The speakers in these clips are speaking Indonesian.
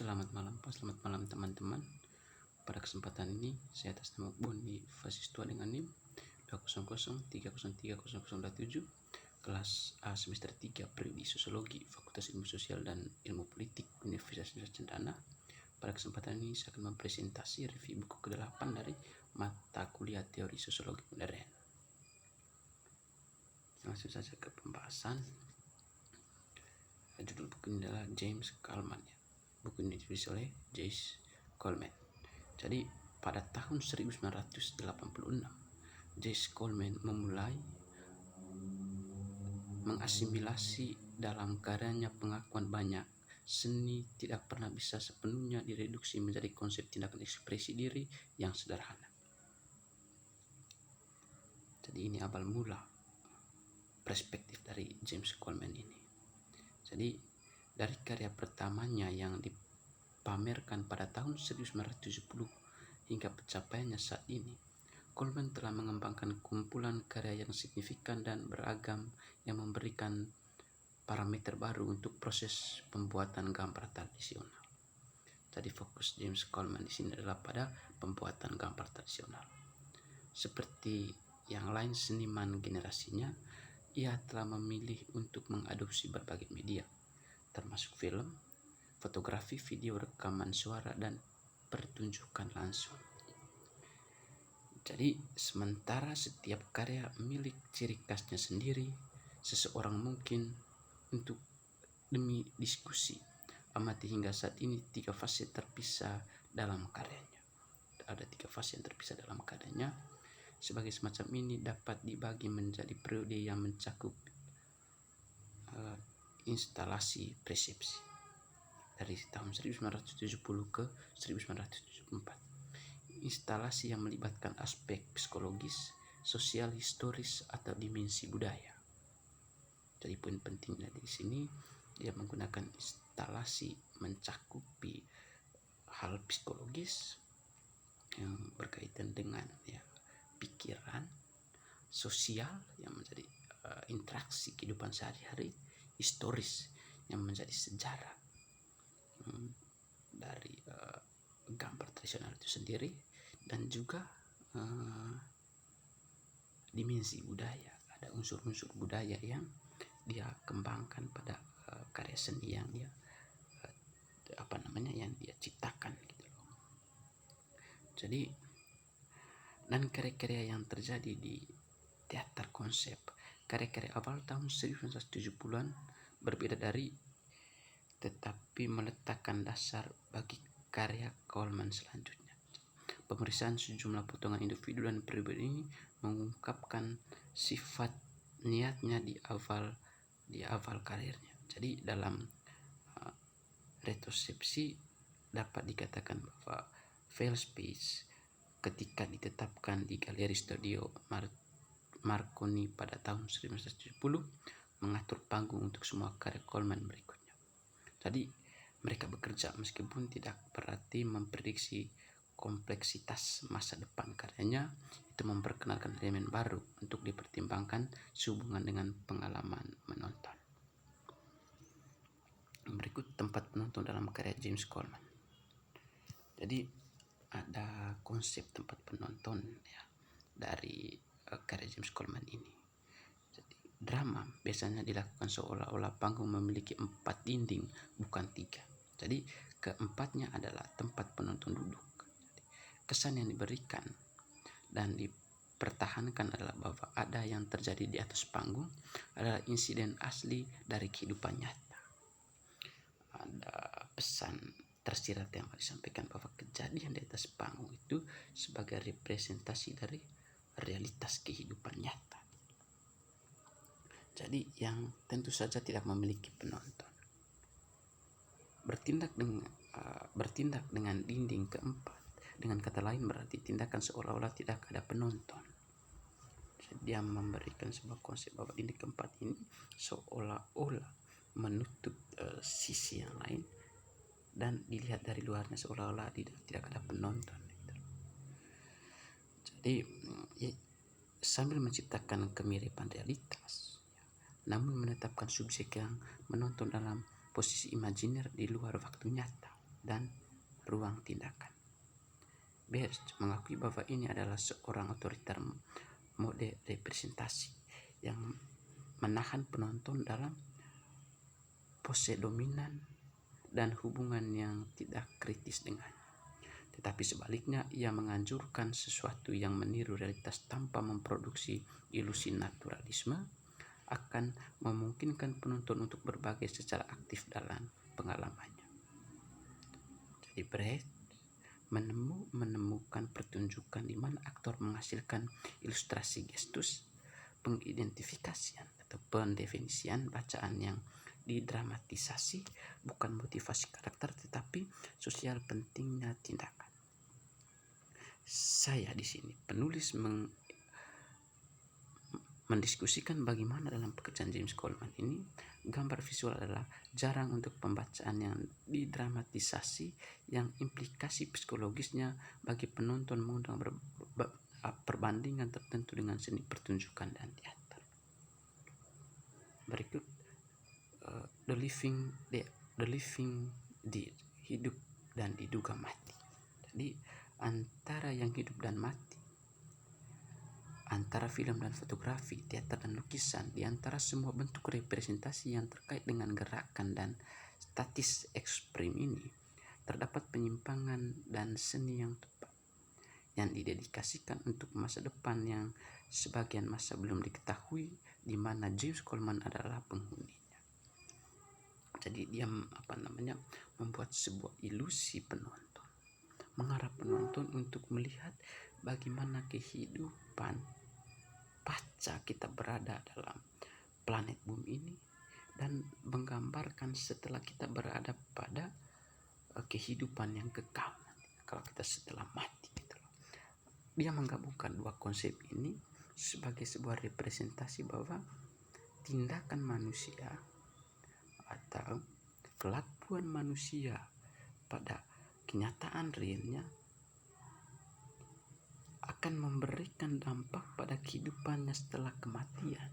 Selamat malam teman-teman. Pada kesempatan ini saya atas nama Boni Fasistua dengan NIM 20030303027 kelas A semester 3 Prodi Sosiologi Fakultas Ilmu Sosial dan Ilmu Politik Universitas Nusa Cendana. Pada kesempatan ini saya akan mempresentasi review buku ke-8 dari mata kuliah Teori Sosiologi Modern. Langsung saja ke pembahasan. Judul buku ini adalah James Coleman. Buku ini ditulis oleh James Coleman. Jadi pada tahun 1986 James Coleman memulai mengasimilasi dalam karyanya pengakuan banyak seni tidak pernah bisa sepenuhnya direduksi menjadi konsep tindakan ekspresi diri yang sederhana. Jadi ini awal mula perspektif dari James Coleman ini. Jadi dari karya pertamanya yang dipamerkan pada tahun 1970 hingga pencapaiannya saat ini, Coleman telah mengembangkan kumpulan karya yang signifikan dan beragam yang memberikan parameter baru untuk proses pembuatan gambar tradisional. Jadi fokus James Coleman di sini adalah pada pembuatan gambar tradisional. Seperti yang lain seniman generasinya, ia telah memilih untuk mengadopsi berbagai media, termasuk film, fotografi, video, rekaman suara, dan pertunjukan langsung. Jadi, sementara setiap karya milik ciri khasnya sendiri, seseorang mungkin untuk demi diskusi amati hingga saat ini 3 fase terpisah dalam karyanya. Ada 3 fase yang terpisah dalam karyanya. Sebagai semacam ini dapat dibagi menjadi periode yang mencakup instalasi persepsi dari tahun 1970 ke 1974. Instalasi yang melibatkan aspek psikologis, sosial, historis, atau dimensi budaya. Jadi poin pentingnya di sini dia menggunakan instalasi mencakupi hal psikologis yang berkaitan dengan pikiran, sosial yang menjadi interaksi kehidupan sehari-hari, historis yang menjadi sejarah dari gambar tradisional itu sendiri, dan juga dimensi budaya. Ada unsur-unsur budaya yang dia kembangkan pada karya seni yang dia yang dia ciptakan gitu loh. Jadi dan karya-karya yang terjadi di teater konsep, karya-karya awal tahun 1970-an berbeda dari tetapi meletakkan dasar bagi karya Coleman selanjutnya. Pemeriksaan sejumlah potongan individu dan pribadi ini mengungkapkan sifat niatnya di awal karirnya. Jadi dalam retrosepsi dapat dikatakan bahwa Veil Space ketika ditetapkan di Galeri Studio Marconi pada tahun 1970 mengatur panggung untuk semua karya Coleman berikutnya. Jadi mereka bekerja meskipun tidak berarti memprediksi kompleksitas masa depan karyanya. Itu memperkenalkan elemen baru untuk dipertimbangkan sehubungan dengan pengalaman menonton. Berikut tempat penonton dalam karya James Coleman. Jadi ada konsep tempat penonton dari karya James Coleman ini. Jadi, drama biasanya dilakukan seolah-olah panggung memiliki 4 dinding bukan 3. Jadi keempatnya adalah tempat penonton duduk. Jadi, kesan yang diberikan dan dipertahankan adalah bahwa ada yang terjadi di atas panggung adalah insiden asli dari kehidupan nyata. Ada pesan tersirat yang disampaikan bahwa kejadian di atas panggung itu sebagai representasi dari realitas kehidupan nyata. Jadi yang tentu saja tidak memiliki penonton. Bertindak dengan dinding keempat, dengan kata lain berarti tindakan seolah-olah tidak ada penonton. Jadi dia memberikan sebuah konsep bahwa dinding keempat ini seolah-olah menutup sisi yang lain dan dilihat dari luarnya seolah-olah tidak ada penonton. Jadi sambil menciptakan kemiripan realitas, namun menetapkan subjek yang menonton dalam posisi imajiner di luar waktu nyata. dan ruang tindakan. Berge mengakui bahwa ini adalah seorang otoriter mode representasi yang menahan penonton dalam pose dominan dan hubungan yang tidak kritis dengannya. Tetapi sebaliknya, ia menganjurkan sesuatu yang meniru realitas tanpa memproduksi ilusi naturalisme akan memungkinkan penonton untuk berbagi secara aktif dalam pengalamannya. Jadi Brecht menemukan pertunjukan di mana aktor menghasilkan ilustrasi gestus, pengidentifikasian atau pendefinisian bacaan yang didramatisasi, bukan motivasi karakter tetapi sosial pentingnya tindakan. Saya di sini penulis mendiskusikan bagaimana dalam pekerjaan James Coleman ini gambar visual adalah jarang untuk pembacaan yang didramatisasi, yang implikasi psikologisnya bagi penonton mengundang perbandingan tertentu dengan seni pertunjukan dan teater. Berikut the living dead, hidup dan diduga mati. Jadi antara yang hidup dan mati, antara film dan fotografi, teater dan lukisan, di antara semua bentuk representasi yang terkait dengan gerakan dan statis ekstrim ini, terdapat penyimpangan dan seni yang tepat, yang didedikasikan untuk masa depan yang sebagian masa belum diketahui, di mana James Coleman adalah penghuninya. Jadi dia membuat sebuah ilusi penonton, mengharap penonton untuk melihat bagaimana kehidupan pasca kita berada dalam planet bumi ini, dan menggambarkan setelah kita berada pada kehidupan yang kekal kalau kita setelah mati gitu loh. Dia menggabungkan dua konsep ini sebagai sebuah representasi bahwa tindakan manusia atau kelakuan manusia pada kenyataan realnya akan memberikan dampak pada kehidupannya setelah kematian.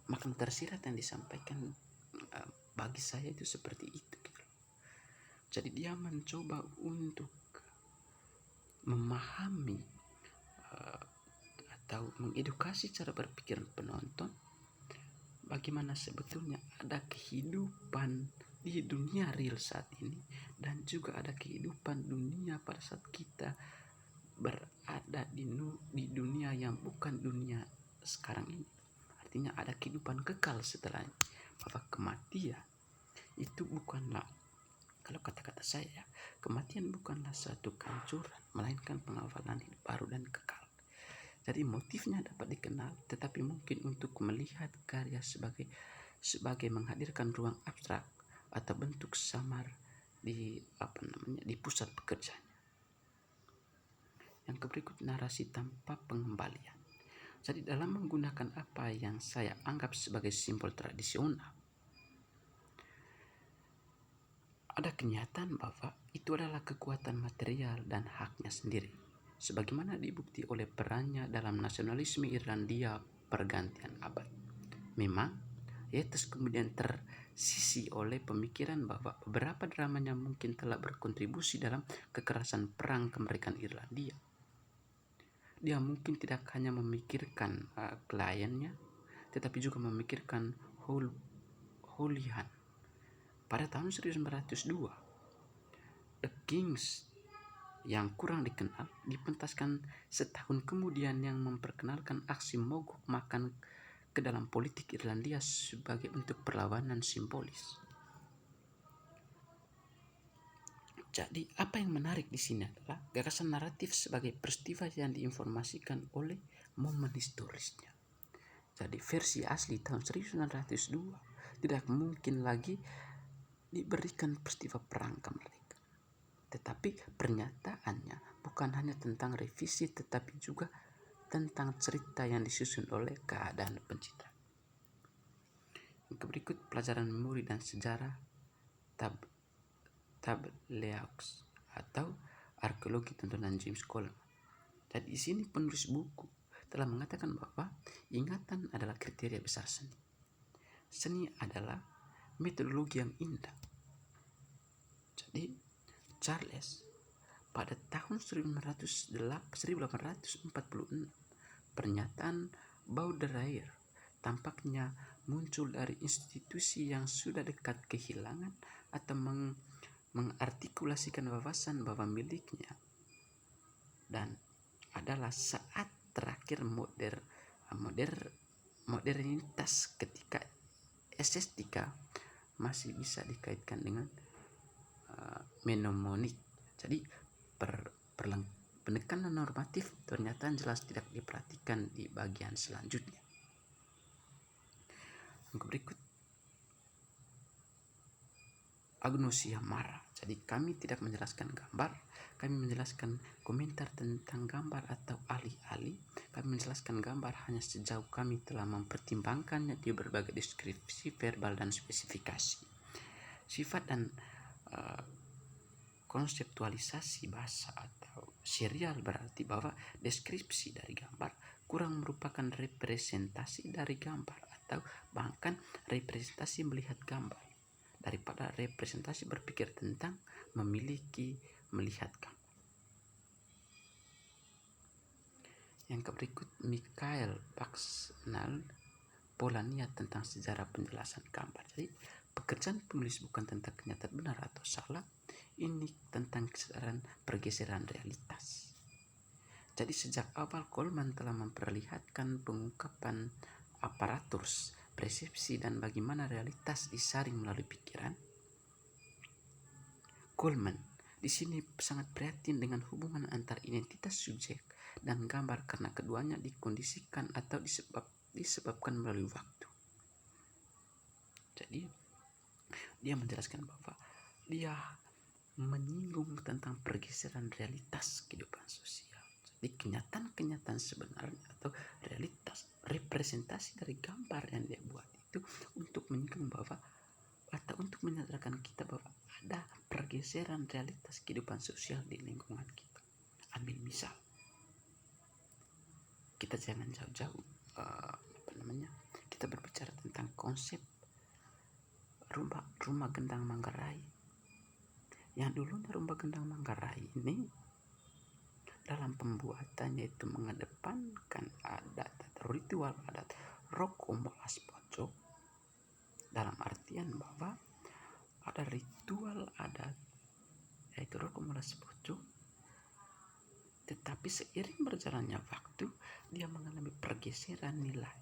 Makna tersirat yang disampaikan bagi saya itu seperti itu gitu. Jadi dia mencoba untuk memahami atau mengedukasi cara berpikir penonton bagaimana sebetulnya ada kehidupan di dunia real saat ini, dan juga ada kehidupan dunia pada saat kita berada di dunia yang bukan dunia sekarang ini. Artinya ada kehidupan kekal setelahnya, bahwa kematian itu bukanlah, kalau kata-kata saya, kematian bukanlah suatu kehancuran, melainkan pengawalan hidup baru dan kekal. Jadi motifnya dapat dikenal, tetapi mungkin untuk melihat karya sebagai menghadirkan ruang abstrak atau bentuk samar di pusat pekerjaannya. Yang berikut, narasi tanpa pengembalian. Jadi dalam menggunakan apa yang saya anggap sebagai simbol tradisional, ada kenyataan bahwa itu adalah kekuatan material dan haknya sendiri, sebagaimana dibukti oleh perannya dalam nasionalisme Irlandia pergantian abad. Memang Yeats kemudian tersisi oleh pemikiran bahwa beberapa dramanya mungkin telah berkontribusi dalam kekerasan perang kemerdekaan Irlandia. Dia mungkin tidak hanya memikirkan kliennya, tetapi juga memikirkan Houlihan. Pada tahun 1902, The Kings yang kurang dikenal dipentaskan setahun kemudian, yang memperkenalkan aksi mogok makan ke dalam politik Irlandia sebagai bentuk perlawanan simbolis. Jadi apa yang menarik di sini adalah gagasan naratif sebagai peristiwa yang diinformasikan oleh momen historisnya. Jadi versi asli tahun 1902 tidak mungkin lagi diberikan peristiwa perang kemerdekaan. Tetapi pernyataannya bukan hanya tentang revisi, tetapi juga tentang cerita yang disusun oleh keadaan pencipta. Yang berikut, pelajaran memori dan sejarah Tableaux atau arkeologi tontonan James Coleman. Dan di sini penulis buku telah mengatakan bahwa ingatan adalah kriteria besar seni. Seni adalah metodologi yang indah. Jadi Charles pada tahun 1846 pernyataan Baudelaire tampaknya muncul dari institusi yang sudah dekat kehilangan atau mengartikulasikan wawasan bahwa miliknya, dan adalah saat terakhir modernitas ketika estetika masih bisa dikaitkan dengan mnemonik. Jadi penekanan normatif ternyata jelas tidak diperhatikan di bagian selanjutnya. Yang berikut, agnosia marah. Jadi kami tidak menjelaskan gambar, kami menjelaskan komentar tentang gambar atau ahli-ahli. Kami menjelaskan gambar hanya sejauh kami telah mempertimbangkannya di berbagai deskripsi verbal dan spesifikasi. Sifat dan konseptualisasi bahasa atau serial berarti bahwa deskripsi dari gambar kurang merupakan representasi dari gambar atau bahkan representasi melihat gambar daripada representasi berpikir tentang melihat gambar. Yang berikut, Mikhail Paksnal, Polania tentang sejarah penjelasan gambar. Jadi pekerjaan penulis bukan tentang kenyataan benar atau salah, ini tentang kesadaran pergeseran realitas. Jadi sejak awal Coleman telah memperlihatkan pengungkapan aparatus persepsi dan bagaimana realitas disaring melalui pikiran. Coleman di sini sangat prihatin dengan hubungan antar identitas subjek dan gambar karena keduanya dikondisikan atau disebabkan melalui waktu. Jadi dia menjelaskan bahwa dia menyinggung tentang pergeseran realitas kehidupan sosial. Jadi kenyataan sebenarnya atau realitas representasi dari gambar yang dia buat itu untuk menyinggung bahwa atau untuk menyadarkan kita bahwa ada pergeseran realitas kehidupan sosial di lingkungan kita. Ambil misal, kita jangan jauh-jauh kita berbicara tentang konsep rumah gendang Manggarai. Yang dulunya rumah gendang Manggarai ini dalam pembuatannya itu mengedepankan adat atau ritual adat Roko Molas Pocok, dalam artian bahwa ada ritual adat yaitu Roko Molas Pocok, tetapi seiring berjalannya waktu dia mengalami pergeseran nilai.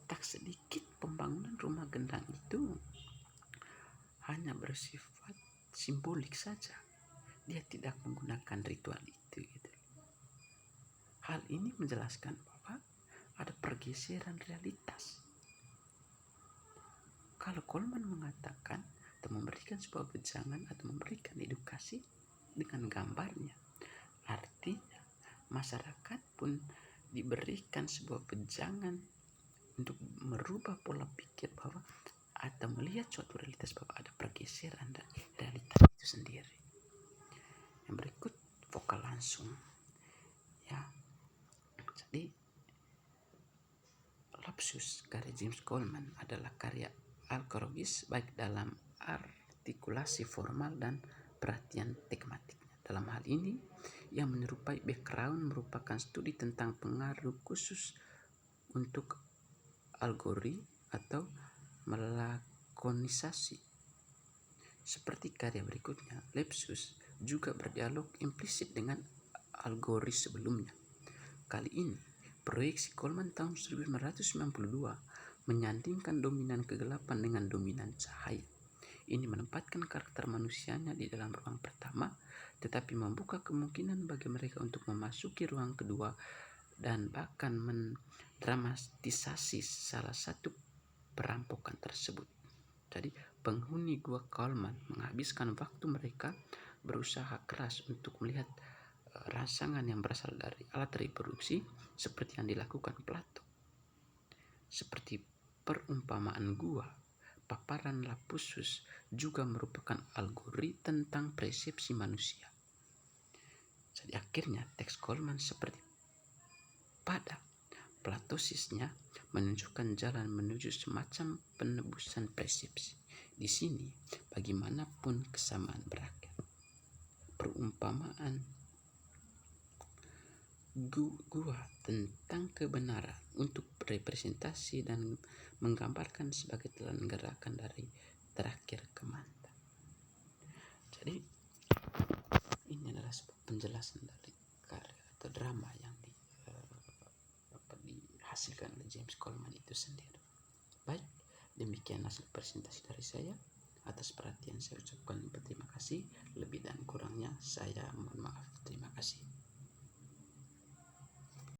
Tak sedikit pembangunan rumah gendang itu hanya bersifat simbolik saja, dia tidak menggunakan ritual itu gitu. Hal ini menjelaskan bahwa ada pergeseran realitas. Kalau Coleman mengatakan atau memberikan sebuah wejangan atau memberikan edukasi dengan gambarnya, artinya masyarakat pun diberikan sebuah wejangan untuk merubah pola pikir bahwa atau melihat suatu realitas bahwa ada pergeseran dan realitas itu sendiri. Yang berikut, vokal langsung. Ya, jadi Lapsus karya James Coleman adalah karya arkeologis baik dalam artikulasi formal dan perhatian tematiknya. Dalam hal ini, yang menyerupai background merupakan studi tentang pengaruh khusus untuk algori atau melakonisasi. Seperti karya berikutnya, Lepsus juga berdialog implisit dengan algori sebelumnya. Kali ini, proyeksi Coleman tahun 1992 menyandingkan dominan kegelapan dengan dominan cahaya. Ini menempatkan karakter manusianya di dalam ruang pertama, tetapi membuka kemungkinan bagi mereka untuk memasuki ruang kedua dan bahkan mendramatisasi salah satu perampokan tersebut. Jadi penghuni gua Coleman menghabiskan waktu mereka berusaha keras untuk melihat rangsangan yang berasal dari alat reproduksi seperti yang dilakukan Plato. Seperti perumpamaan gua, paparan Lapsus juga merupakan algori tentang persepsi manusia. Jadi akhirnya teks Coleman seperti pada Platosisnya menunjukkan jalan menuju semacam penebusan persepsi. Di sini bagaimanapun kesamaan berakhir. Perumpamaan gua tentang kebenaran untuk representasi dan menggambarkan sebagai telan gerakan dari terakhir ke mantan. Jadi ini adalah sebuah penjelasan dari karya atau drama yang dihasilkan oleh James Coleman itu sendiri. Baik, demikian hasil presentasi dari saya. Atas perhatian saya ucapkan berterima kasih. Lebih dan kurangnya saya mohon maaf. Terima kasih.